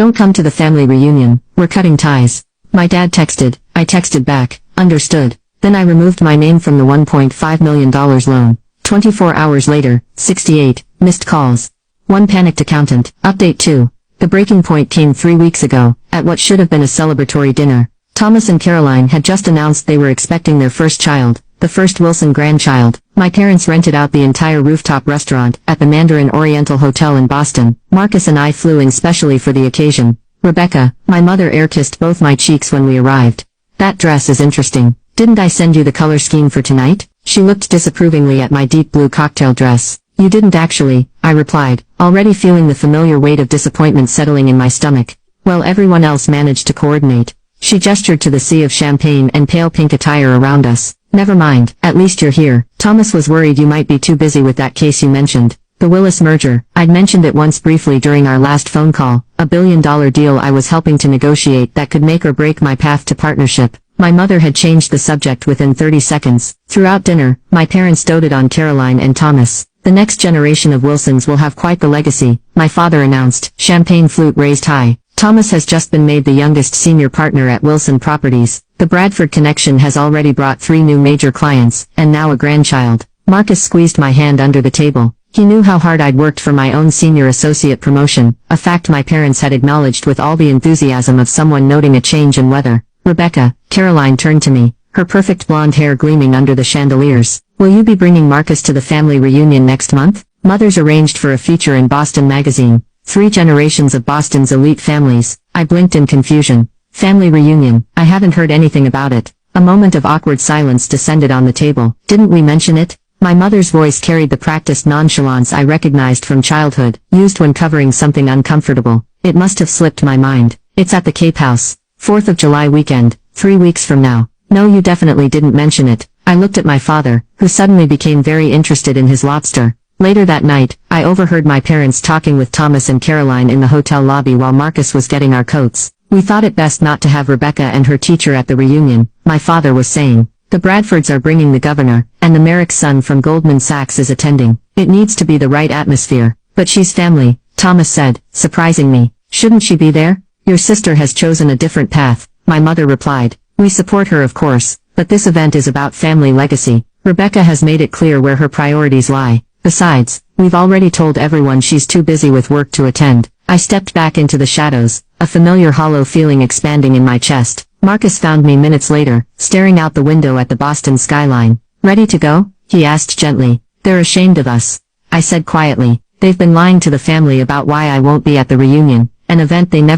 Don't come to the family reunion, we're cutting ties. My dad texted, I texted back, understood. Then I removed my name from the $1.5 million loan. 24 hours later, 68, missed calls. 1 panicked accountant. Update 2. The breaking point came 3 weeks ago, at what should have been a celebratory dinner. Thomas and Caroline had just announced they were expecting their first child, the first Wilson grandchild. My parents rented out the entire rooftop restaurant at the Mandarin Oriental Hotel in Boston. Marcus and I flew in specially for the occasion. Rebecca, my mother air-kissed both my cheeks when we arrived. That dress is interesting. Didn't I send you the color scheme for tonight? She looked disapprovingly at my deep blue cocktail dress. You didn't actually, I replied, already feeling the familiar weight of disappointment settling in my stomach. Well, everyone else managed to coordinate. She gestured to the sea of champagne and pale pink attire around us. Never mind, at least you're here. Thomas was worried you might be too busy with that case you mentioned. The Willis merger. I'd mentioned it once briefly during our last phone call, a billion-dollar deal I was helping to negotiate that could make or break my path to partnership. My mother had changed the subject within 30 seconds. Throughout dinner, my parents doted on Caroline and Thomas. The next generation of Wilsons will have quite the legacy, my father announced, champagne flute raised high. Thomas has just been made the youngest senior partner at Wilson Properties. The Bradford connection has already brought 3 new major clients, and now a grandchild. Marcus squeezed my hand under the table. He knew how hard I'd worked for my own senior associate promotion, a fact my parents had acknowledged with all the enthusiasm of someone noting a change in weather. Rebecca, Caroline turned to me, her perfect blonde hair gleaming under the chandeliers. Will you be bringing Marcus to the family reunion next month? Mothers arranged for a feature in Boston Magazine. 3 generations of Boston's elite families. I blinked in confusion. Family reunion. I haven't heard anything about it. A moment of awkward silence descended on the table. Didn't we mention it? My mother's voice carried the practiced nonchalance I recognized from childhood, used when covering something uncomfortable. It must have slipped my mind. It's at the Cape House. 4th of July weekend, 3 weeks from now. No, you definitely didn't mention it. I looked at my father, who suddenly became very interested in his lobster. Later that night, I overheard my parents talking with Thomas and Caroline in the hotel lobby while Marcus was getting our coats. We thought it best not to have Rebecca and her teacher at the reunion, my father was saying. The Bradfords are bringing the governor, and the Merrick's son from Goldman Sachs is attending. It needs to be the right atmosphere. But she's family, Thomas said, surprising me. Shouldn't she be there? Your sister has chosen a different path, my mother replied. We support her of course, but this event is about family legacy. Rebecca has made it clear where her priorities lie. Besides, we've already told everyone she's too busy with work to attend. I stepped back into the shadows, a familiar hollow feeling expanding in my chest. Marcus found me minutes later, staring out the window at the Boston skyline. Ready to go? He asked gently. They're ashamed of us, I said quietly. They've been lying to the family about why I won't be at the reunion, an event they never